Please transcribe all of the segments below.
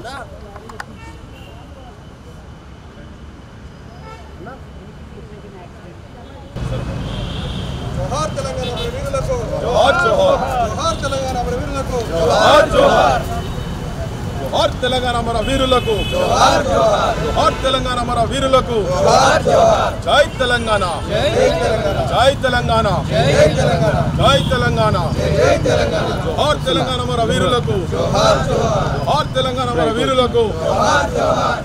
जोहार तेलंगाना अमरवीरुలకు जोहार जोहार जोहार तेलंगाना अमरवीरुలకు जोहार जोहार जोहार तेलंगाना अमरवीरुలకు जोहार जोहार जोहार तेलंगाना अमरवीरुలకు जोहार जोहार जय तेलंगाना जय तेलंगाना जय तेलंगाना जय तेलंगाना जय तेलंगाना जय तेलंगाना जोहार तेलंगाना अमरवीरुలకు जोहार जोहार जोहार तेलंगाना अमरवीरुలకు जोहार जोहार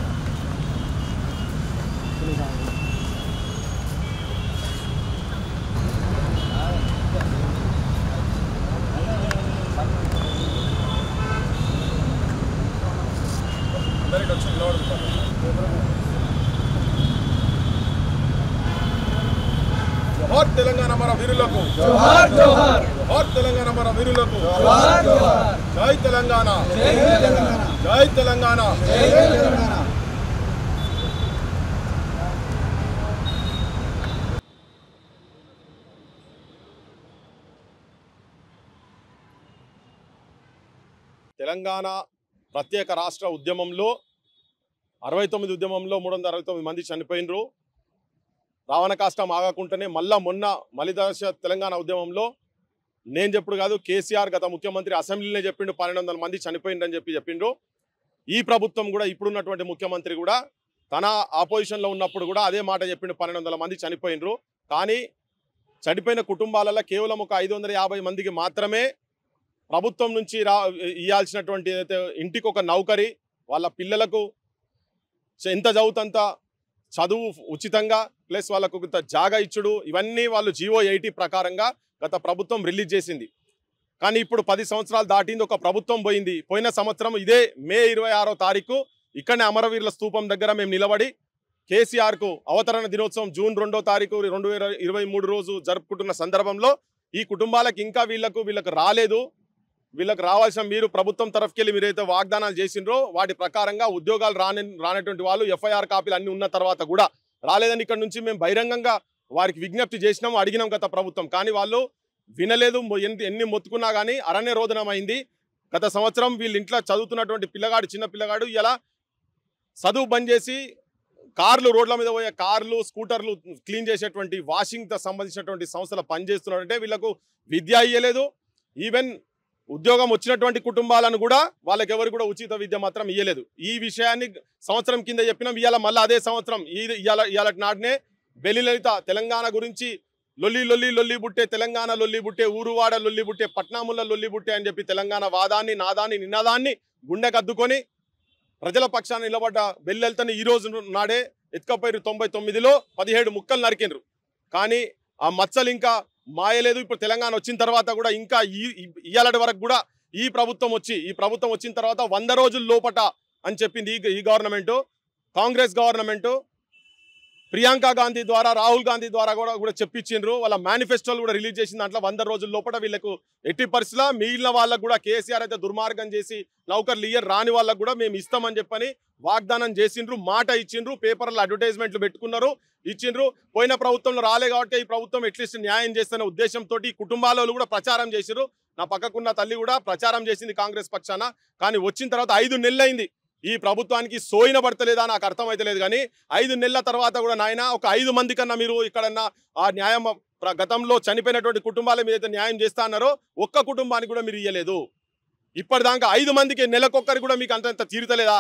जोहार तेलंगाना हमारा वीरुలకు जोहार जोहार जोहार तेलंगाना हमारा वीरुలకు जोहार जोहार जय तेलंगाना जय तेलंगाना जय तेलंगाना जय तेलंगाना తెలంగాణ ప్రత్యేక రాష్ట్ర ఉద్యమంలో 69 ఉద్యమంలో 369 మంది చనిపోయినరు. రావణ కాష్టం ఆగకుంటనే మళ్ళా మొన్న మలిదశ తెలంగాణ ఉద్యమంలో నేను చెప్పుడు కాదు కేసీఆర్ గత ముఖ్యమంత్రి అసెంబ్లీనే చెప్పిండు 1200 మంది చనిపోయిండ్రని చెప్పిండ్రు. ఈ ప్రభుత్వం కూడా ఇప్పుడున్నటువంటి ముఖ్యమంత్రి కూడా తన ఆపోజిషన్లో ఉన్నప్పుడు కూడా అదే మాట చెప్పిండు 1200 మంది చనిపోయినరు. కానీ చనిపోయిన కుటుంబాలలో కేవలం ఒక 550 మందికి మాత్రమే ప్రభుత్వం నుంచి ఇవ్వాల్సినటువంటి ఏదైతే ఇంటికి ఒక నౌకరీ, వాళ్ళ పిల్లలకు ఎంత చదువుతంత చదువు ఉచితంగా ప్లస్ వాళ్ళకు కొంత జాగా ఇచ్చుడు, ఇవన్నీ వాళ్ళు జీవో 80 ప్రకారంగా గత ప్రభుత్వం రిలీజ్ చేసింది. కానీ ఇప్పుడు 10 సంవత్సరాలు దాటింది, ఒక ప్రభుత్వం పోయింది. పోయిన సంవత్సరం ఇదే మే 26వ తారీఖు ఇక్కడనే అమరవీరుల స్తూపం దగ్గర మేము నిలబడి కేసీఆర్కు అవతరణ దినోత్సవం జూన్ 2వ తారీఖు 2023 రోజు జరుపుకుంటున్న సందర్భంలో ఈ కుటుంబాలకు ఇంకా వీళ్ళకు రాలేదు, వీళ్ళకి రావాల్సిన మీరు ప్రభుత్వం తరఫుకెళ్ళి మీరైతే వాగ్దానాలు చేసిండ్రో వాటి ప్రకారంగా ఉద్యోగాలు రానటువంటి వాళ్ళు ఎఫ్ఐఆర్ కాపీలు అన్నీ ఉన్న తర్వాత కూడా రాలేదని ఇక్కడ నుంచి మేము బహిరంగంగా వారికి విజ్ఞప్తి చేసినాము, అడిగినాం గత ప్రభుత్వం. కానీ వాళ్ళు వినలేదు. ఎన్ని మొత్తుకున్నా కానీ అరణ్య రోదనమైంది. గత సంవత్సరం వీళ్ళ ఇంట్లో చదువుతున్నటువంటి పిల్లగాడు, చిన్న పిల్లగాడు ఇలా చదువు బంద్ చేసి కార్లు, రోడ్ల మీద పోయే కార్లు, స్కూటర్లు క్లీన్ చేసేటువంటి వాషింగ్ సంబంధించినటువంటి సంస్థలు పనిచేస్తున్నారంటే వీళ్ళకు విద్య ఇయ్యలేదు. ఈవెన్ ఉద్యోగం వచ్చినటువంటి కుటుంబాలను కూడా వాళ్ళకి ఎవరు కూడా ఉచిత విద్య మాత్రం ఇయ్యలేదు. ఈ విషయాన్ని సంవత్సరం కింద చెప్పినాం. ఇవాళ మళ్ళీ అదే సంవత్సరం ఇవాళ నాటినే బెల్లి లలిత తెలంగాణ గురించి లొల్లి లొల్లి లొల్లి బుట్టే, తెలంగాణ లొల్లి బుట్టే, ఊరువాడ లొల్లి బుట్టే, పట్నాముల లొల్లి బుట్టే అని చెప్పి తెలంగాణ వాదాన్ని, నాదాన్ని, నినాదాన్ని గుండెకద్దుకొని ప్రజల పక్షాన్ని నిలబడ్డ బెల్లి లలితని ఈ రోజు నాడే ఎత్తుకపోయారు. 99లో 17 ముక్కలు నరికినరు. కానీ ఆ మచ్చలు ఇంకా మాయలేదు. ఇప్పుడు తెలంగాణ వచ్చిన తర్వాత కూడా ఇంకా ఇయ్యాలటి వరకు కూడా ఈ ప్రభుత్వం వచ్చిన తర్వాత 100 రోజుల లోపట అని చెప్పింది ఈ గవర్నమెంటు. కాంగ్రెస్ గవర్నమెంటు ప్రియాంక గాంధీ ద్వారా, రాహుల్ గాంధీ ద్వారా కూడా చెప్పించిండ్రు. వాళ్ళ మేనిఫెస్టోలు కూడా రిలీజ్ చేసిన దాంట్లో 100 రోజుల లోపల వీళ్ళకు ఎట్టి పరిస్థితుల్లో మిగిలిన వాళ్ళకు కూడా కేసీఆర్ అయితే దుర్మార్గం చేసి నౌకర్లు రాని వాళ్ళకు కూడా మేము ఇస్తామని చెప్పని వాగ్దానం చేసిండ్రు, మాట ఇచ్చిండ్రు, పేపర్లో అడ్వర్టైజ్మెంట్లు పెట్టుకున్నారు, ఇచ్చిండ్రు. పోయిన ప్రభుత్వంలో రాలే కాబట్టి ఈ ప్రభుత్వం అట్లీస్ట్ న్యాయం చేస్తున్న ఉద్దేశంతో కుటుంబాలలో కూడా ప్రచారం చేసిర్రు. నా పక్కకున్న తల్లి కూడా ప్రచారం చేసింది కాంగ్రెస్ పక్షాన. కానీ వచ్చిన తర్వాత 5 నెలలు అయింది. ఈ ప్రభుత్వానికి సోయిన పడతలేదా నాకు అర్థమైతలేదు. కానీ 5 నెలల తర్వాత కూడా నాయన ఒక 5 మంది కన్నా మీరు ఇక్కడన్నా ఆ న్యాయం గతంలో చనిపోయినటువంటి కుటుంబాల మీద న్యాయం చేస్తా అన్నారో ఒక్క కుటుంబానికి కూడా మీరు ఇయ్యలేదు. ఇప్పటిదాకా 5 మందికి నెలకొక్కరికి కూడా మీకు అంత తీరుతలేదా?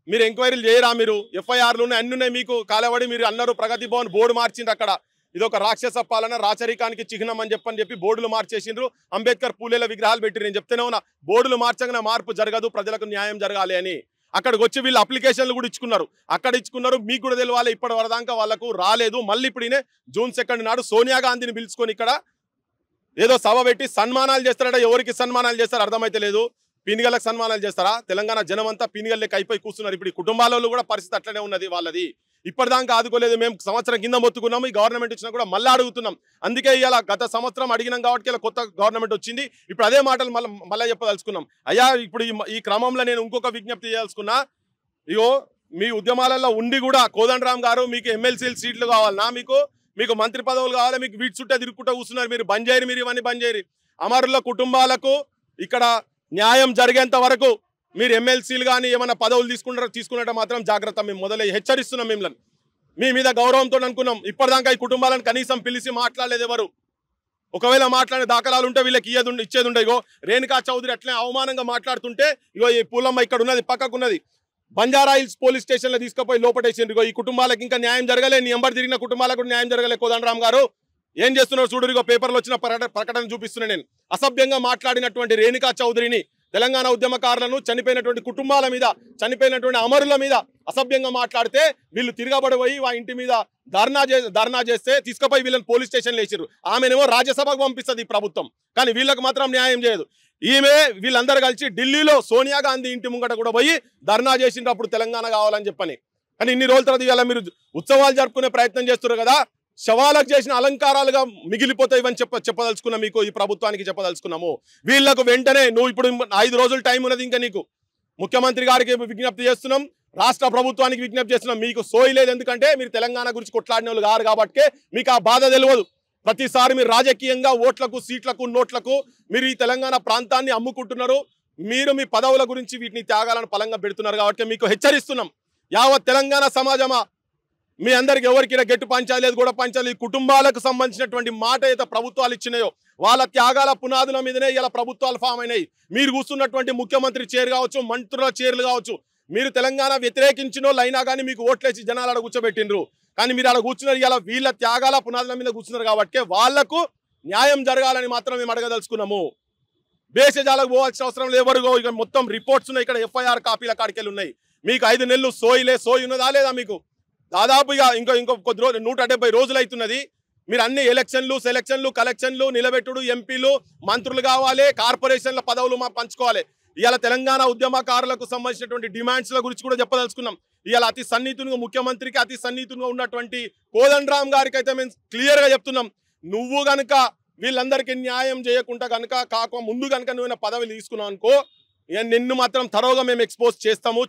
మీరు ఎంక్వైరీలు చేయరా? మీరు ఎఫ్ఐఆర్లు అన్ని ఉన్నాయి మీకు కాలబడి. మీరు అన్నారు ప్రగతి భవన్ బోర్డు మార్చిండ్రు, అక్కడ ఇదొక రాక్షస పాలన, రాచరికానికి చిహ్నం అని చెప్పి బోర్డులు మార్చేసిండ్రు. అంబేద్కర్ పూలేల విగ్రహాలు పెట్టి నేను చెప్తూనే ఉన్నా, బోర్డులు మార్చగానే మార్పు జరగదు, ప్రజలకు న్యాయం జరగాలి అని. అక్కడికి వచ్చి వీళ్ళు అప్లికేషన్లు కూడా ఇచ్చుకున్నారు, అక్కడ ఇచ్చుకున్నారు. మీకు కూడా తెలియాలి, ఇప్పటి వరదాకా వాళ్ళకు రాలేదు. మళ్ళీ ఇప్పుడు జూన్ 2 నాడు సోనియా గాంధీని పిలుచుకొని ఇక్కడ ఏదో సభ పెట్టి సన్మానాలు చేస్తారట. ఎవరికి సన్మానాలు చేస్తారు అర్థమైతే లేదు. పీనిగలకు సన్మానాలు చేస్తారా? తెలంగాణ జనం అంతా పీనిగల్లకి అయిపోయి కూర్చున్నారు. ఇప్పుడు ఈ కుటుంబాలలో కూడా పరిస్థితి అట్లనే ఉన్నది వాళ్ళది. ఇప్పటిదాకా ఆదుకోలేదు. మేము సంవత్సరం కింద మొత్తుకున్నాము, ఈ గవర్నమెంట్ వచ్చినా కూడా మళ్ళీ అడుగుతున్నాం. అందుకే ఇలా గత సంవత్సరం అడిగినాం కాబట్టి ఇలా కొత్త గవర్నమెంట్ వచ్చింది. ఇప్పుడు అదే మాటలు మళ్ళీ చెప్పదలుచుకున్నాం. అయ్యా ఇప్పుడు ఈ క్రమంలో నేను ఇంకొక విజ్ఞప్తి చేయదలుచుకున్నా. ఇగో మీ ఉద్యమాలలో ఉండి కూడా కోదండరామ్ గారు మీకు ఎమ్మెల్సీ సీట్లు కావాలన్నా, మీకు మంత్రి పదవులు కావాలి, మీకు వీటి చుట్టూ తిరుగుకుంటూ కూర్చున్నారు. మీరు బంద్ చేయరు, మీరు ఇవన్నీ బంద్ చేయరు. అమరుల కుటుంబాలకు ఇక్కడ న్యాయం జరిగేంత వరకు మీరు ఎమ్మెల్సీలు కానీ ఏమైనా పదవులు తీసుకున్నట్టు మాత్రం జాగ్రత్త. మేము మొదలై హెచ్చరిస్తున్నాం మిమ్మల్ని. మీ మీద గౌరవంతో అనుకున్నాం. ఇప్పటిదాకా ఈ కుటుంబాలను కనీసం పిలిచి మాట్లాడలేదు ఎవరు. ఒకవేళ మాట్లాడే దాఖలాలు ఉంటే వీళ్ళకి ఇచ్చేది ఉండే. ఇగో రేణుకా చౌదరి అట్లే అవమానంగా మాట్లాడుతుంటే ఇగో ఈ పూలమ్మ ఇక్కడ ఉన్నది, పక్కకున్నది, బంజారా హిల్స్ పోలీస్ స్టేషన్లో తీసుకుపోయి లోపటేసిండ్రు. ఇగో ఈ కుటుంబాలకు ఇంకా న్యాయం జరగలే. నీ ఎంబడి తిరిగిన కుటుంబాలకు న్యాయం జరగలే. కోదండరామ్ గారు ఏం చేస్తున్నారు చూడు. ఇగో పేపర్లో వచ్చిన ప్రకటన చూపిస్తున్నా నేను. అసభ్యంగా మాట్లాడినటువంటి రేణుకా చౌదరిని, తెలంగాణ ఉద్యమకారులను, చనిపోయినటువంటి కుటుంబాల మీద, చనిపోయినటువంటి అమరుల మీద అసభ్యంగా మాట్లాడితే వీళ్ళు తిరగబడిపోయి ఆ ఇంటి మీద ధర్నా చేస్తే తీసుకుపోయి వీళ్ళని పోలీస్ స్టేషన్లో వేసిర్రు. ఆమెనేమో రాజ్యసభకు పంపిస్తుంది ఈ ప్రభుత్వం, కానీ వీళ్ళకి మాత్రం న్యాయం చేయదు. ఈమె వీళ్ళందరూ కలిసి ఢిల్లీలో సోనియా గాంధీ ఇంటి ముంగట కూడా పోయి ధర్నా చేసిండ్రు అప్పుడు తెలంగాణ కావాలని చెప్పని. కానీ ఇన్ని రోజుల తర్వాత ఇవాళ మీరు ఉత్సవాలు జరుపుకునే ప్రయత్నం చేస్తున్నారు కదా, శవాలకు చేసిన అలంకారాలుగా మిగిలిపోతాయివని చెప్పదలుచుకున్నాం. మీకు ఈ ప్రభుత్వానికి చెప్పదలుచుకున్నాము. వీళ్లకు వెంటనే నువ్వు ఇప్పుడు 5 రోజులు టైం ఉన్నది ఇంకా నీకు. ముఖ్యమంత్రి గారికి విజ్ఞప్తి చేస్తున్నాం, రాష్ట్ర ప్రభుత్వానికి విజ్ఞప్తి చేస్తున్నాం. మీకు సోయి లేదు, ఎందుకంటే మీరు తెలంగాణ గురించి కొట్లాడిన వాళ్ళు కారు కాబట్టి మీకు ఆ బాధ తెలియదు. ప్రతిసారి మీరు రాజకీయంగా ఓట్లకు, సీట్లకు, నోట్లకు మీరు ఈ తెలంగాణ ప్రాంతాన్ని అమ్ముకుంటున్నారు. మీరు మీ పదవుల గురించి వీటిని త్యాగాలను పలంగా పెడుతున్నారు కాబట్టి మీకు హెచ్చరిస్తున్నాం. యావత్ తెలంగాణ సమాజమా, మీ అందరికి ఎవరికి గెట్టు పంచాలేదు, కూడా పంచాలి. ఈ కుటుంబాలకు సంబంధించినటువంటి మాట అయితే ప్రభుత్వాలు ఇచ్చినాయో వాళ్ళ త్యాగాల పునాదుల మీదనే ఇలా ప్రభుత్వాలు ఫామ్ అయినాయి. మీరు కూర్చున్నటువంటి ముఖ్యమంత్రి చైర్ కావచ్చు, మంత్రుల చైర్లు కావచ్చు, మీరు తెలంగాణ వ్యతిరేకించిన వాళ్ళు అయినా కానీ మీకు ఓట్లేసి జనాలు అక్కడ కూర్చోబెట్టిండ్రు. కానీ మీరు అక్కడ కూర్చున్నారు, ఇలా వీళ్ళ త్యాగాల పునాదుల మీద కూర్చున్నారు కాబట్టి వాళ్లకు న్యాయం జరగాలని మాత్రం మేము అడగదలుచుకున్నాము. బేసజాలకు పోవాల్సిన అవసరం లేదు. ఎవరు ఇక మొత్తం రిపోర్ట్స్ ఉన్నాయి ఇక్కడ, FIR కాపీల కాడికెళ్ళి ఉన్నాయి. మీకు 5 నెలలు సోయి ఉన్నదా లేదా మీకు? దాదాపు ఇంకో కొద్ది రోజులు 170 రోజులు అవుతున్నది. మీరు అన్ని ఎలక్షన్లు, సెలక్షన్లు, కలెక్షన్లు, నిలబెట్టుడు, ఎంపీలు, మంత్రులు కావాలి, కార్పొరేషన్ల పదవులు మా పంచుకోవాలి. ఇవాళ తెలంగాణ ఉద్యమకారులకు సంబంధించినటువంటి డిమాండ్స్ల గురించి కూడా చెప్పదలుచుకున్నాం. ఇవాళ అతి సన్నిహితునిగా ముఖ్యమంత్రికి అతి సన్నిహితునిగా ఉన్నటువంటి కోదండరామ్ గారికి అయితే మేము క్లియర్గా చెప్తున్నాం, నువ్వు గనుక వీళ్ళందరికీ న్యాయం చేయకుండా కనుక ముందు కనుక నువ్వు పదవులు తీసుకున్నావు అనుకో, నిన్ను మాత్రం తరోగా మేము ఎక్స్పోజ్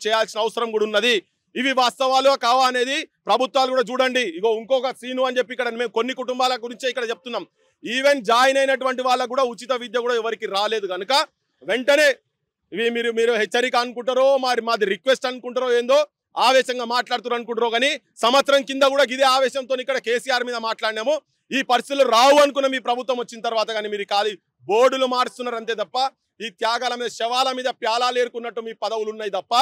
చేయాల్సిన అవసరం కూడా ఉన్నది. ఇవి వాస్తవాలు కావా అనేది ప్రభుత్వాలు కూడా చూడండి. ఇగో ఇంకొక సీను అని చెప్పి ఇక్కడ మేము కొన్ని కుటుంబాల గురించే ఇక్కడ చెప్తున్నాం. ఈవెన్ జాయిన్ అయినటువంటి వాళ్ళకు కూడా ఉచిత విద్య కూడా ఎవరికి రాలేదు కనుక వెంటనే ఇవి మీరు హెచ్చరిక అనుకుంటారో, మాది రిక్వెస్ట్ అనుకుంటారో, ఏందో ఆవేశంగా మాట్లాడుతారు అనుకుంటారో, కానీ సంవత్సరం కింద కూడా ఇదే ఆవేశంతో ఇక్కడ కేసీఆర్ మీద మాట్లాడినాము. ఈ పరిస్థితులు రావు అనుకున్న మీ ప్రభుత్వం వచ్చిన తర్వాత కానీ మీరు ఖాళీ బోర్డులు మారుస్తున్నారు అంతే తప్ప, ఈ త్యాగాల మీద, శవాల మీద ప్యాలాలు ఏరుకున్నట్టు మీ పదవులు ఉన్నాయి తప్ప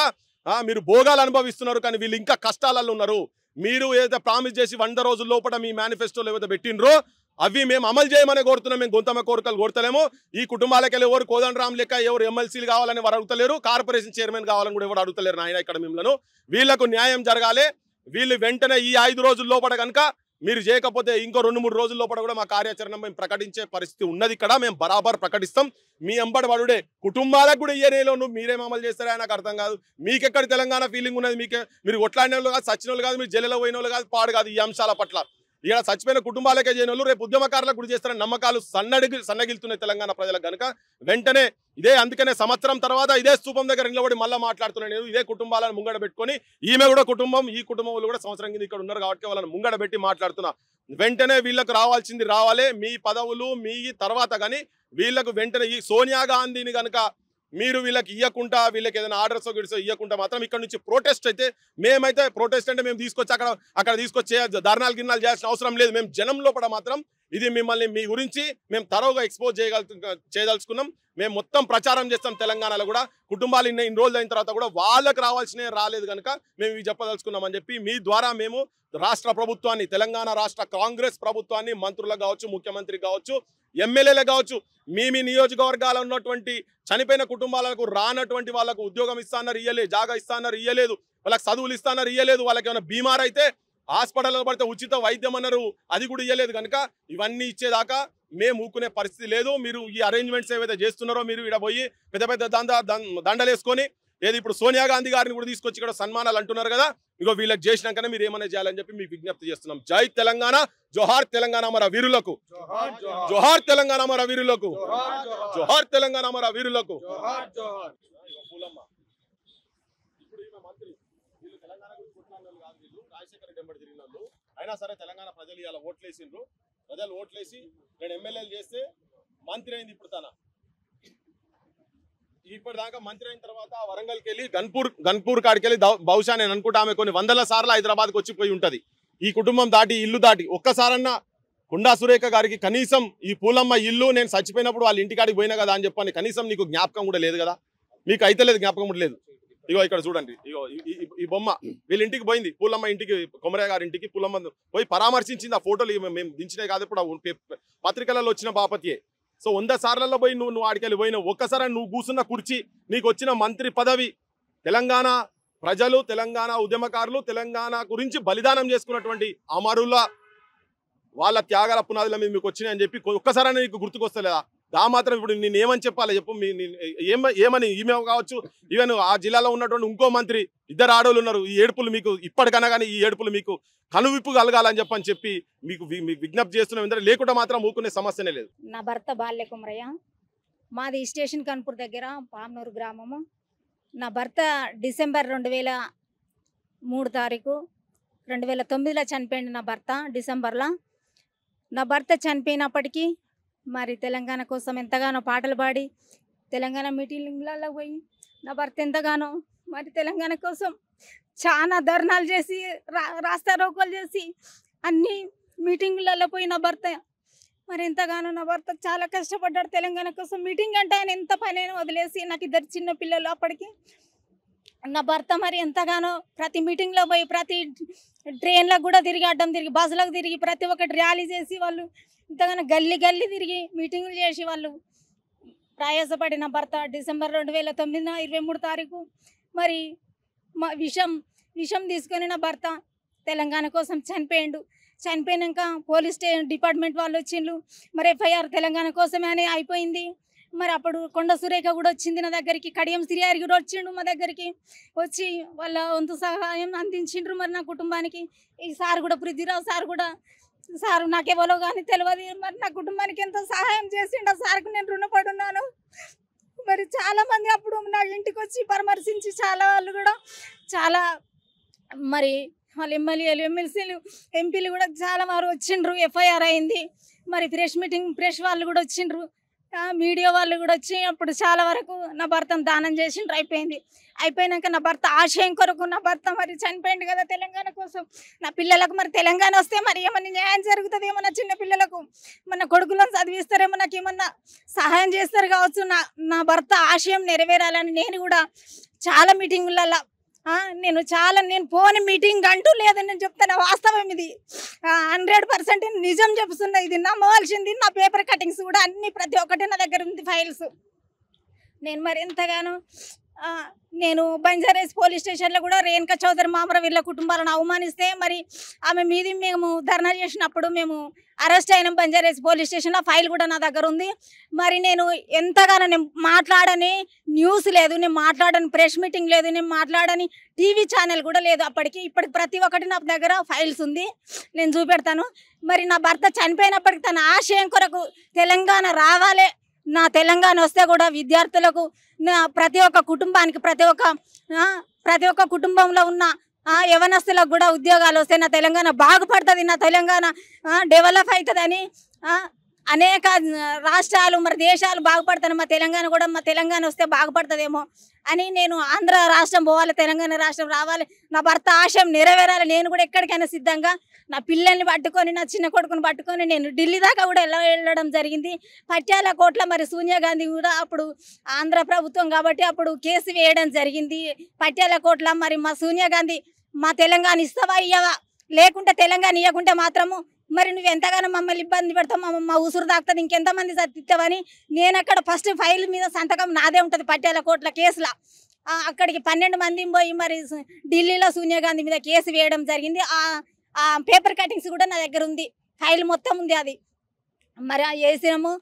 మీరు భోగాలు అనుభవిస్తున్నారు. కానీ వీళ్ళు ఇంకా కష్టాలలో ఉన్నారు. మీరు ఏదైతే ప్రామిస్ చేసి 100 రోజుల లోపల మీ మేనిఫెస్టోలో ఏదైతే పెట్టినరో అవి మేము అమలు చేయమని కోరుతున్నాం. మేము గొంతమ కోరికలు కోరుతలేము. ఈ కుటుంబాలకి ఎవరు కోదండరామ్ లెక్క ఎవరు ఎమ్మెల్సీలు కావాలని ఎవరు అడుగుతలేరు, కార్పొరేషన్ చైర్మన్ కావాలని కూడా ఎవరు అడుగుతలేరు. నాయన ఇక్కడ మిమ్మల్ని వీళ్లకు న్యాయం జరగాలి. వీళ్ళు వెంటనే ఈ 5 రోజుల లోపల కనుక మీరు చేయకపోతే ఇంకో 2-3 రోజుల లోపల కూడా మా కార్యాచరణ మేము ప్రకటించే పరిస్థితి ఉన్నది. ఇక్కడ మేము బరాబర్ ప్రకటిస్తాం. మీ అంబడి వాడుడే కుటుంబాలకు కూడా ఇయ్యనేలో మీరేం అమలు చేస్తారా నాకు అర్థం కాదు. మీకెక్కడ తెలంగాణ ఫీలింగ్ ఉన్నది? మీరు కొట్లాడిన వాళ్ళు కాదు, సచిన వాళ్ళు కాదు, మీరు జైలులో పోయిన వాళ్ళు కాదు, పాడు కాదు. ఈ అంశాల పట్ల ఇక్కడ చచ్చిపోయిన కుటుంబాలకే చేయని వాళ్ళు రేపు ఉద్యమకారులకు గురి చేస్తారని నమ్మకాలు సన్నగిలుతున్నాయి తెలంగాణ ప్రజలకు కనుక వెంటనే అందుకనే సంవత్సరం తర్వాత ఇదే స్తూపం దగ్గర నిలబడి మళ్ళీ మాట్లాడుతున్నాను నేను. ఇదే కుటుంబాలను ముంగడ పెట్టుకొని, ఈమె కూడా కుటుంబం, ఈ కుటుంబం వాళ్ళు కూడా సంవత్సరం కింద ఇక్కడ ఉన్నారు కాబట్టి వాళ్ళని ముంగడ పెట్టి మాట్లాడుతున్నా. వెంటనే వీళ్ళకు రావాల్సింది రావాలి. మీ పదవులు మీ తర్వాత కానీ వీళ్ళకు వెంటనే ఈ సోనియా గాంధీని కనుక మీరు వీళ్ళకి ఇవ్వకుండా, వీళ్ళకి ఏదైనా ఆర్డర్స్ గిడ్సో ఇవ్వకుండా మాత్రం ఇక్కడ నుంచి ప్రొటెస్ట్ అయితే మేమైతే ప్రొటెస్ట్ అంటే మేము తీసుకొచ్చి అక్కడ తీసుకొచ్చే ధర్నాలు గిన్నాలు చేయాల్సిన అవసరం లేదు. మేము జనం లోపల మాత్రం ఇది మిమ్మల్ని మీ గురించి మేము తరోగా ఎక్స్పోజ్ చేయదలుచుకున్నాం. మేము మొత్తం ప్రచారం చేస్తాం తెలంగాణలో కూడా. కుటుంబాలు ఇన్ని రోజులు అయిన తర్వాత కూడా వాళ్ళకి రావాల్సినవి రాలేదు కనుక మేము ఇవి చెప్పదలుచుకున్నామని చెప్పి మీ ద్వారా మేము రాష్ట్ర ప్రభుత్వాన్ని, తెలంగాణ రాష్ట్ర కాంగ్రెస్ ప్రభుత్వాన్ని, మంత్రులకు కావచ్చు, ముఖ్యమంత్రికి కావచ్చు, ఎమ్మెల్యేలకు కావచ్చు, మీ నియోజకవర్గాల్లో ఉన్నటువంటి చనిపోయిన కుటుంబాలకు రానటువంటి వాళ్ళకు ఉద్యోగం ఇస్తాన్నారు ఇయ్యలేదు, జాగా ఇస్తాన్నారు ఇయ్యలేదు, వాళ్ళకి చదువులు ఇస్తాన్నారు ఇయ్యలేదు, వాళ్ళకి ఏమైనా బీమార్ అయితే హాస్పిటల్లో పడితే ఉచిత వైద్యం అన్నారు అది కూడా ఇయ్యలేదు కనుక ఇవన్నీ ఇచ్చేదాకా మేము ఊకునే పరిస్థితి లేదు. మీరు ఈ అరేంజ్మెంట్స్ ఏవైతే చేస్తున్నారో మీరు ఇక్కడ పోయి పెద్ద పెద్ద దండలేసుకొని ఏది ఇప్పుడు సోనియా గాంధీ గారిని కూడా తీసుకొచ్చి ఇక్కడ సన్మానాలు అంటున్నారు కదా, ఇగో వీళ్ళకి చేసినాకనే మీరు ఏమైనా చేయాలని చెప్పి మీకు విజ్ఞప్తి చేస్తున్నాం. జై తెలంగాణ, జోహార్ తెలంగాణ మన వీరులకు, జోహార్ తెలంగాణ మన వీరులకు, జోహార్ తెలంగాణ మన వీరులకు. రాజశేఖర రెడ్డి ఎంబడి తిరిగిన వాళ్ళు అయినా సరే తెలంగాణ ప్రజలు ఇలా ఓట్లేసిండ్రు. ప్రజలు ఓట్లేసి నేను ఎమ్మెల్యేలు చేస్తే మంత్రి అయింది. ఇప్పుడు తన ఇప్పటిదాకా మంత్రి అయిన తర్వాత వరంగల్కి వెళ్ళి గన్పూర్ కాడికి వెళ్ళి బహుశా నేను అనుకుంటా ఆమె కొన్ని వందల సార్లు హైదరాబాద్కి వచ్చిపోయి ఉంటది. ఈ కుటుంబం దాటి ఇల్లు దాటి ఒక్కసారన్నా కొండా సురేఖ గారికి కనీసం ఈ పూలమ్మ ఇల్లు నేను చచ్చిపోయినప్పుడు వాళ్ళ ఇంటికాడికి పోయినా కదా అని చెప్పని కనీసం నీకు జ్ఞాపకం కూడా లేదు కదా, మీకు అయితే లేదు, జ్ఞాపకం కూడా లేదు. ఇగో ఇక్కడ చూడండి, ఇగో ఈ బొమ్మ వీళ్ళ ఇంటికి పోయింది, పూలమ్మ ఇంటికి, కొమరయ్య గారి ఇంటికి పూలమ్మ పోయి పరామర్శించింది. ఆ ఫోటోలు మేము దించినాయి కాదు, ఇప్పుడు పత్రికలలో వచ్చిన బాపతియే. సో 100 సార్లలో పోయి నువ్వు ఆడికెళ్ళి పోయినావు. ఒక్కసారి నువ్వు కూర్చున్న కుర్చీ, నీకు వచ్చిన మంత్రి పదవి, తెలంగాణ ప్రజలు, తెలంగాణ ఉద్యమకారులు, తెలంగాణ గురించి బలిదానం చేసుకున్నటువంటి అమరుల వాళ్ళ త్యాగాల పునాదుల మీద మీకు వచ్చినాయని చెప్పి ఒక్కసారి నీకు గుర్తుకొస్తలేదా? దా మాత్రం ఇప్పుడు నేను ఏమని చెప్పాలి చెప్పు? ఏమని ఈమె కావచ్చు, ఈవెన్ ఆ జిల్లాలో ఉన్నటువంటి ఇంకో మంత్రి, 2 ఆడోళ్ళు ఉన్నారు. ఈ ఏడుపులు మీకు ఇప్పటికన్నా కానీ ఈ ఏడుపులు మీకు కనువిప్పు కలగాలని చెప్పి మీకు విజ్ఞప్తి చేస్తున్నాం. ఎందుకంటే లేకుండా మాత్రం ఊకునే సమస్యనే లేదు. నా భర్త బాల్య కుమరయ్య, మాది స్టేషన్ కన్పూర్ దగ్గర పామనూరు గ్రామము. నా భర్త డిసెంబర్ 2003 తారీఖు 2009లో చనిపోయింది నా భర్త, డిసెంబర్లో. నా భర్త చనిపోయినప్పటికీ మరి తెలంగాణ కోసం ఎంతగానో పాటలు పాడి, తెలంగాణ మీటింగ్లలో పోయి నా భర్త ఎంతగానో మరి తెలంగాణ కోసం చాలా ధర్నాలు చేసి, రాస్తా రోకోలు చేసి, అన్ని మీటింగులలో పోయి నా భర్త మరి ఎంతగానో నా భర్త చాలా కష్టపడ్డాడు తెలంగాణ కోసం. మీటింగ్ అంటే ఆయన ఎంత పని అయినా వదిలేసి, నాకు 2 చిన్న పిల్లలు అప్పటికి. నా భర్త మరి ఎంతగానో ప్రతి మీటింగ్లో పోయి, ప్రతి ట్రైన్లకు కూడా తిరిగి, అడ్డం తిరిగి, బస్సులకు తిరిగి, ప్రతి ఒక్కటి ర్యాలీ చేసి వాళ్ళు ఇంతగానో గల్లీ తిరిగి మీటింగులు చేసి వాళ్ళు ప్రయాసపడిన భర్త డిసెంబర్ 2009 23 తారీఖు మరి విషం తీసుకొని నా భర్త తెలంగాణ కోసం చనిపోయిండు. చనిపోయినాక పోలీస్ డిపార్ట్మెంట్ వాళ్ళు వచ్చిండ్రు. మరి ఎఫ్ఐఆర్ తెలంగాణ కోసమే అని అయిపోయింది. మరి అప్పుడు కొండ సురేఖ కూడా వచ్చింది నా దగ్గరికి, కడియం సిరియారి కూడా వచ్చిండు మా దగ్గరికి, వచ్చి వాళ్ళ వంతు సహాయం అందించిండ్రు మరి నా కుటుంబానికి. ఈ సార్ కూడా, పృథ్వీరావు సార్ కూడా, సార్ నాకెవరో కానీ తెలియదు, మరి నా కుటుంబానికి ఎంతో సహాయం చేసిండు. ఆ సార్కు నేను రుణపడి ఉన్నాను. మరి చాలామంది అప్పుడు నా ఇంటికి వచ్చి పరామర్శించి, చాలా వాళ్ళు కూడా చాలా మరి వాళ్ళ ఎమ్మెల్యేలు, ఎమ్మెల్సీలు, ఎంపీలు కూడా చాలా వారు వచ్చిండ్రు. ఎఫ్ఐఆర్ అయింది. మరి ప్రెస్ వాళ్ళు కూడా వచ్చిండ్రు, మీడియా వాళ్ళు కూడా వచ్చి అప్పుడు చాలా వరకు నా భర్తను దానం చేసిండ్రు. అయిపోయినాక నా భర్త ఆశయం కొరకు నా భర్త మరి చనిపోయింది కదా తెలంగాణ కోసం. నా పిల్లలకు మరి తెలంగాణ వస్తే మరి ఏమన్నా న్యాయం జరుగుతుందేమో, నా చిన్న పిల్లలకు మన కొడుకులను చదివిస్తారేమో, నాకు ఏమన్నా సహాయం చేస్తారు కావచ్చు. నా భర్త ఆశయం నెరవేరాలని నేను కూడా చాలా మీటింగులలో నేను పోని మీటింగ్ అంటూ లేదని నేను చెప్తాను. వాస్తవం ఇది, 100% నిజం చెప్తున్నా. ఇది నమ్మవలసింది. నా పేపర్ కటింగ్స్ కూడా అన్ని ప్రతి ఒక్కటి నా దగ్గర ఉంది, ఫైల్స్. నేను మరి ఎంతగానో నేను బంజారాస్ పోలీస్ స్టేషన్లో కూడా రేణుకా చౌదరి మామర వీళ్ళ కుటుంబాలను అవమానిస్తే మరి ఆమె మీది మేము ధర్నా చేసినప్పుడు మేము అరెస్ట్ అయిన బంజారాస్ పోలీస్ స్టేషన్లో ఫైల్ కూడా నా దగ్గర ఉంది. మరి నేను ఎంతగానో నేను మాట్లాడని న్యూస్ లేదు, నేను మాట్లాడని ప్రెస్ మీటింగ్ లేదు, నేను మాట్లాడని టీవీ ఛానల్ కూడా లేదు ఇప్పటికి ప్రతి ఒక్కటి నా దగ్గర ఫైల్స్ ఉంది, నేను చూపెడతాను. మరి నా భర్త చనిపోయినప్పటికీ తన ఆశయం కొరకు తెలంగాణ రావాలి, నా తెలంగాణ వస్తే కూడా విద్యార్థులకు, ప్రతి ఒక్క కుటుంబానికి, ప్రతి ఒక్క కుటుంబంలో ఉన్న యవనస్తులకు కూడా ఉద్యోగాలు వస్తే నా తెలంగాణ బాగుపడుతుంది, నా తెలంగాణ డెవలప్ అవుతుందని, అనేక రాష్ట్రాలు మరి దేశాలు బాగుపడతాను, మా తెలంగాణ వస్తే బాగుపడుతుందేమో అని నేను ఆంధ్ర రాష్ట్రం పోవాలి, తెలంగాణ రాష్ట్రం రావాలి, నా భర్త ఆశయం నెరవేరాలి. నేను కూడా ఎక్కడికైనా సిద్ధంగా, నా పిల్లల్ని పట్టుకొని, నా చిన్న కొడుకుని పట్టుకొని నేను ఢిల్లీ దాకా కూడా వెళ్ళడం జరిగింది. పట్యాల కోట్ల మరి సోనియా గాంధీ కూడా అప్పుడు ఆంధ్ర ప్రభుత్వం కాబట్టి అప్పుడు కేసు వేయడం జరిగింది పట్యాల కోట్ల. మరి మా సోనియా గాంధీ మా తెలంగాణ ఇస్తావా ఇయ్యవా, లేకుంటే తెలంగాణ ఇవ్వకుంటే మాత్రము మరి నువ్వు ఎంతగానో మమ్మల్ని ఇబ్బంది పెడతావు, మా ఉసురు దాకుతుంది, ఇంకెంతమంది తిట్టవని నేను అక్కడ ఫస్ట్ ఫైల్ మీద సంతకం నాదే ఉంటుంది పట్యాల కోట్ల కేసులో. అక్కడికి 12 మంది పోయి మరి ఢిల్లీలో సోనియా గాంధీ మీద కేసు వేయడం జరిగింది. ఆ పేపర్ కటింగ్స్ కూడా నా దగ్గర ఉంది, ఫైల్ మొత్తం ఉంది అది. మరి వేసినాము.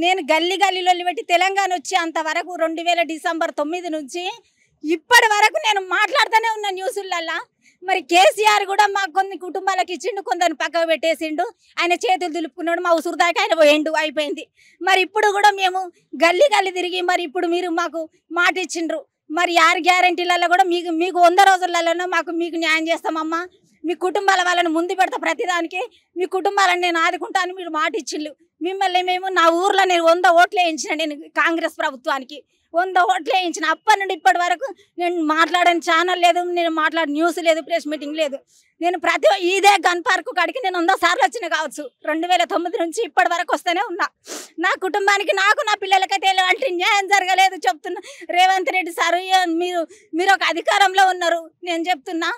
నేను గల్లీలో పెట్టి తెలంగాణ వచ్చి అంతవరకు 2000 డిసెంబర్ 9 నుంచి ఇప్పటి వరకు నేను మాట్లాడుతూనే ఉన్న న్యూసులల్లా. మరి కేసీఆర్ కూడా మాకు కొన్ని కుటుంబాలకు ఇచ్చిండు, కొందరిని పక్కకు పెట్టేసిండు, ఆయన చేతులు దులుపుకున్నాడు, మా ఉసురు దాకా ఆయన పోయిండు, అయిపోయింది. మరి ఇప్పుడు కూడా మేము గల్లీ తిరిగి మరి ఇప్పుడు మీరు మాకు మాట ఇచ్చిండ్రు, మరి 6 గ్యారెంటీలలో కూడా మీకు 100 రోజులలోనే మీకు న్యాయం చేస్తామమ్మా, మీ కుటుంబాల వాళ్ళని ముందు పెడతా, ప్రతిదానికి మీ కుటుంబాలను నేను ఆదుకుంటాను మీరు మాట ఇచ్చిండ్రు. మిమ్మల్ని మేము నా ఊర్లో నేను 100 ఓట్లు వేయించిన నేను కాంగ్రెస్ ప్రభుత్వానికి. 100 ఓట్లు వేయించిన. అప్పటి నుండి ఇప్పటి వరకు నేను మాట్లాడని ఛానల్ లేదు, నేను మాట్లాడిన న్యూస్ లేదు, ప్రెస్ మీటింగ్ లేదు. నేను ఇదే గన్ పార్క్ కాడికి నేను 100 సార్లు వచ్చిన కావచ్చు. 2009 నుంచి ఇప్పటి వరకు వస్తూనే ఉన్నా. నా కుటుంబానికి, నాకు, నా పిల్లలకైతే ఎలాంటి న్యాయం జరగలేదు చెప్తున్నా. రేవంత్ రెడ్డి సార్, మీరు ఒక అధికారంలో ఉన్నారు. నేను చెప్తున్నా,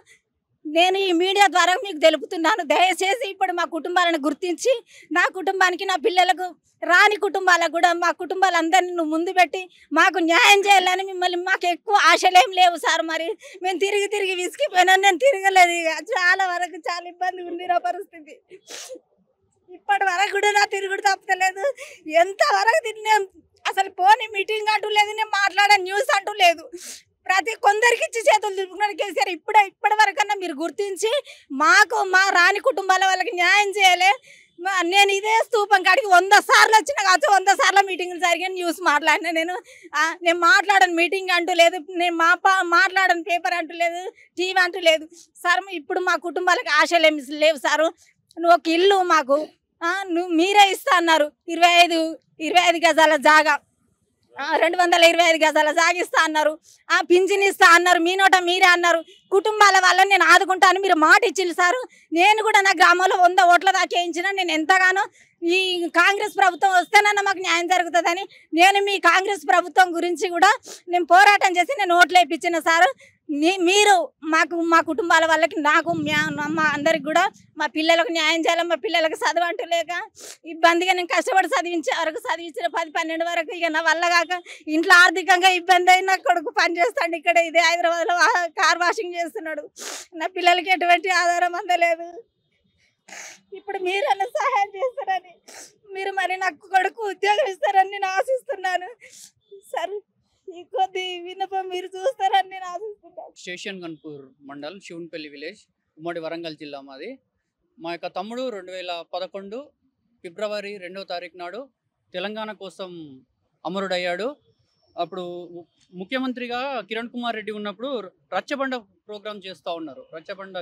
నేను ఈ మీడియా ద్వారా మీకు తెలుపుతున్నాను, దయచేసి ఇప్పుడు మా కుటుంబాలను గుర్తించి నా కుటుంబానికి, నా పిల్లలకు, రాని కుటుంబాలకు కూడా మా కుటుంబాలందరినీ నువ్వు ముందు పెట్టి మాకు న్యాయం చేయాలని మిమ్మల్ని, మాకు ఎక్కువ ఆశలేం లేవు సార్. మరి మేము తిరిగి విసిగిపోయినా, నేను తిరగలేదు. ఇక చాలా వరకు చాలా ఇబ్బంది ఉంది నా పరిస్థితి. ఇప్పటి వరకు కూడా నా తిరుగుడు తప్పలేదు. ఎంతవరకు నేను అసలు పోనీ మీటింగ్ అంటూ లేదు, నేను మాట్లాడే న్యూస్ అంటూ లేదు. కొందరికి ఇచ్చి చేతులు తిప్పుకున్నాడు కేసీఆర్. ఇప్పటి వరకన్నా మీరు గుర్తించి మాకు, మా రాని కుటుంబాల వాళ్ళకి న్యాయం చేయాలి. నేను ఇదే స్తూపం కాడికి 100 సార్లు వచ్చిన కావచ్చు, 100 సార్లు మీటింగ్లు జరిగిన న్యూస్ మాట్లాడినా. నేను మాట్లాడను మీటింగ్ అంటూ లేదు, నేను మాట్లాడను పేపర్ అంటూ లేదు, టీవీ అంటూ లేదు సార్. ఇప్పుడు మా కుటుంబాలకు ఆశలు ఏమి లేవు సారు. నువ్వు ఒక ఇల్లు మాకు మీరే ఇస్తా అన్నారు, 25 గజాల జాగా, 225 గజాల జాగిస్తా అన్నారు, పింఛన్ ఇస్తా అన్నారు, మీ నోట మీరే అన్నారు. కుటుంబాల వాళ్ళని నేను ఆదుకుంటాను మీరు మాట ఇచ్చింది సారు. నేను కూడా నా గ్రామంలో 100 ఓట్ల దాకా వేయించిన. నేను ఎంతగానో ఈ కాంగ్రెస్ ప్రభుత్వం వస్తేనన్నా మాకు న్యాయం జరుగుతుందని నేను మీ కాంగ్రెస్ ప్రభుత్వం గురించి కూడా నేను పోరాటం చేసి నేను ఓట్లు వేయించిన సారు. మీరు మా కుటుంబాల వాళ్ళకి, నాకు, మా అందరికి కూడా మా పిల్లలకు న్యాయం చేయాలి. మా పిల్లలకు చదవంటూ లేక ఇబ్బందిగా నేను కష్టపడి చదివించిన 10-12 వరకు. ఇక నా వల్ల కాక ఇంట్లో ఆర్థికంగా ఇబ్బంది అయినా కొడుకు పని చేస్తాడు ఇక్కడ, ఇదే హైదరాబాద్లో కార్ వాషింగ్ చేస్తున్నాడు. నా పిల్లలకి ఎటువంటి ఆధారం అందలేదు. ఇప్పుడు మీరన్నా సహాయం చేస్తారని, మీరు మరి నాకు కొడుకు ఉద్యోగం ఇస్తారని నేను ఆశిస్తున్నాను సార్. ఈ కొద్ది విన్నపం మీరు చూస్తారని నేను ఆశిస్తున్నాను. స్టేషన్ గన్పూర్ మండల్, శివున్పల్లి విలేజ్, ఉమ్మడి వరంగల్ జిల్లా మాది. మా యొక్క తమ్ముడు 2011 ఫిబ్రవరి 2వ తారీఖు నాడు తెలంగాణ కోసం అమరుడయ్యాడు. అప్పుడు ముఖ్యమంత్రిగా కిరణ్ కుమార్ రెడ్డి ఉన్నప్పుడు రచ్చబండ ప్రోగ్రాం చేస్తూ ఉన్నారు. రచ్చబండ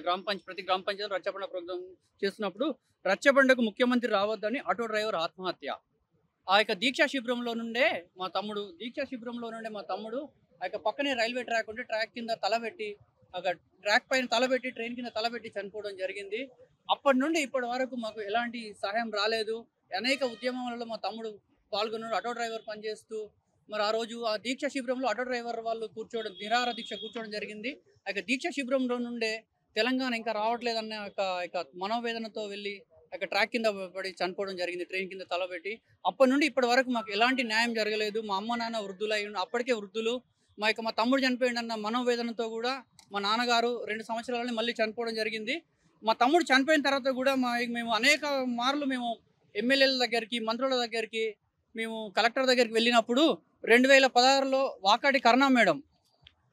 ప్రతి గ్రామ పంచాయతీ రచ్చబండ ప్రోగ్రాం చేస్తున్నప్పుడు రచ్చబండకు ముఖ్యమంత్రి రావద్దని ఆటో డ్రైవర్ ఆత్మహత్య. ఆ యొక్క దీక్షా శిబిరంలో నుండే మా తమ్ముడు ఆ యొక్క పక్కనే రైల్వే ట్రాక్ ఉంటే ట్రాక్ కింద తలబెట్టి, అక్కడ ట్రాక్ పైన తలబెట్టి, ట్రైన్ కింద తలబెట్టి చనిపోవడం జరిగింది. అప్పటి నుండి ఇప్పటి వరకు మాకు ఎలాంటి సహాయం రాలేదు. అనేక ఉద్యమాలలో మా తమ్ముడు పాల్గొన్నాడు, ఆటో డ్రైవర్ పనిచేస్తూ. మరి ఆ రోజు ఆ దీక్షా శిబిరంలో ఆటో డ్రైవర్ వాళ్ళు నిరాహార దీక్ష కూర్చోవడం జరిగింది. ఆ యొక్క దీక్షా శిబిరంలో నుండే తెలంగాణ ఇంకా రావట్లేదన్న ఒక మనోవేదనతో వెళ్ళి ట్రాక్ కింద పడి చనిపోవడం జరిగింది, ట్రైన్ కింద తలబెట్టి. అప్పటి నుండి ఇప్పటి వరకు మాకు ఎలాంటి న్యాయం జరగలేదు. మా అమ్మ నాన్న వృద్ధులు అప్పటికే వృద్ధులు. మా తమ్ముడు చనిపోయిందన్న మనోవేదనతో కూడా మా నాన్నగారు 2 సంవత్సరాలని మళ్ళీ చనిపోవడం జరిగింది. మా తమ్ముడు చనిపోయిన తర్వాత కూడా మేము అనేక మార్లు మేము ఎమ్మెల్యేల దగ్గరికి, మంత్రుల దగ్గరికి, మేము కలెక్టర్ దగ్గరికి వెళ్ళినప్పుడు 2016లో వాకాటి కరుణ మేడం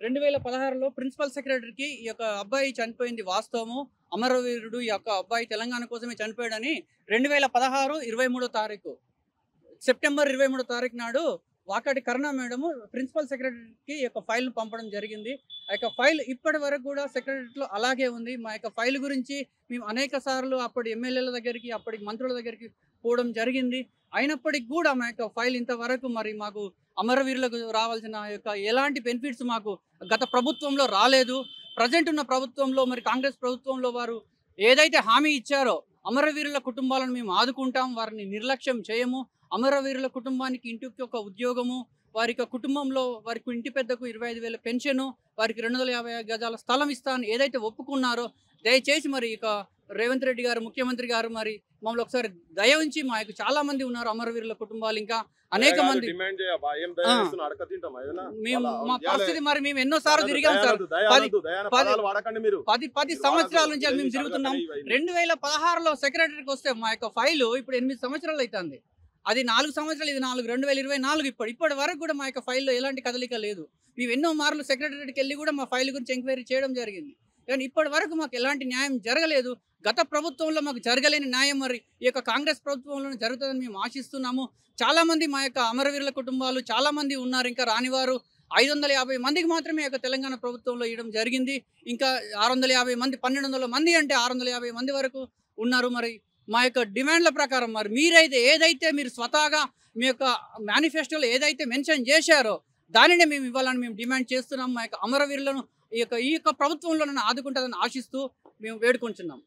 2016లో ప్రిన్సిపల్ సెక్రటరీకి ఈ యొక్క అబ్బాయి చనిపోయింది వాస్తవము, అమరవీరుడు, ఈ యొక్క అబ్బాయి తెలంగాణ కోసమే చనిపోయాడని 2016 23వ తారీఖు సెప్టెంబర్ 23వ తారీఖు నాడు వాకాటి కరుణ మేడము ప్రిన్సిపల్ సెక్రటరీకి ఈ యొక్క ఫైల్ను పంపడం జరిగింది. ఆ యొక్క ఫైల్ ఇప్పటి వరకు కూడా సెక్రటరీలో అలాగే ఉంది. మా యొక్క ఫైల్ గురించి మేము అనేక సార్లు అప్పటి ఎమ్మెల్యేల దగ్గరికి, అప్పటి మంత్రుల దగ్గరికి పోవడం జరిగింది. అయినప్పటికీ కూడా మా యొక్క ఫైల్ ఇంతవరకు మరి మాకు అమరవీరులకు రావాల్సిన యొక్క ఎలాంటి బెనిఫిట్స్ మాకు గత ప్రభుత్వంలో రాలేదు. ప్రజెంట్ ఉన్న ప్రభుత్వంలో, మరి కాంగ్రెస్ ప్రభుత్వంలో వారు ఏదైతే హామీ ఇచ్చారో అమరవీరుల కుటుంబాలను మేము ఆదుకుంటాం, వారిని నిర్లక్ష్యం చేయము, అమరవీరుల కుటుంబానికి ఇంటికి ఒక ఉద్యోగము, వారి కుటుంబంలో వారికి ఇంటి పెద్దకు 25,000 పెన్షను, వారికి 250 గజాల స్థలం ఇస్తాను ఏదైతే ఒప్పుకున్నారో, దయచేసి మరి ఇక రేవంత్ రెడ్డి గారు, ముఖ్యమంత్రి గారు మరి మమ్మల్ని ఒకసారి దయ ఉంచి, మా యొక్క చాలా మంది ఉన్నారు అమరవీరుల కుటుంబాలు, ఇంకా అనేక మంది. మేము మా పరిస్థితి మరి మేము ఎన్నోసార్లు తిరిగాం సార్. 10 సంవత్సరాల నుంచి మేము తిరుగుతున్నాం. 2016లో సెక్రటరీకి వస్తే మా యొక్క ఫైలు ఇప్పుడు 8 సంవత్సరాలు అవుతుంది. అది 4 సంవత్సరాలు, ఇది 2024 ఇప్పటి వరకు కూడా మా యొక్క ఫైల్లో ఎలాంటి కదలిక లేదు. మేము ఎన్నో మార్లు సెక్రటరీకి వెళ్ళి కూడా మా ఫైల్ గురించి ఎంక్వైరీ చేయడం జరిగింది, కానీ ఇప్పటి వరకు మాకు ఎలాంటి న్యాయం జరగలేదు. గత ప్రభుత్వంలో మాకు జరగలేని న్యాయం మరి ఈ యొక్క కాంగ్రెస్ ప్రభుత్వంలో జరుగుతుందని మేము ఆశిస్తున్నాము. చాలామంది మా యొక్క అమరవీరుల కుటుంబాలు చాలామంది ఉన్నారు, ఇంకా రానివారు 550 మందికి మాత్రమే యొక్క తెలంగాణ ప్రభుత్వంలో ఇవ్వడం జరిగింది. ఇంకా 650 మంది, 1200 మంది అంటే 650 మంది వరకు ఉన్నారు. మరి మా యొక్క డిమాండ్ల ప్రకారం మరి ఏదైతే మీరు స్వతహాగా మీ యొక్క మేనిఫెస్టోలో ఏదైతే మెన్షన్ చేశారో దానినే మేము ఇవ్వాలని మేము డిమాండ్ చేస్తున్నాం. మా యొక్క అమరవీరులను ఈ యొక్క ప్రభుత్వంలో నన్ను ఆదుకుంటుందని ఆశిస్తూ మేము వేడుకుంటున్నాం.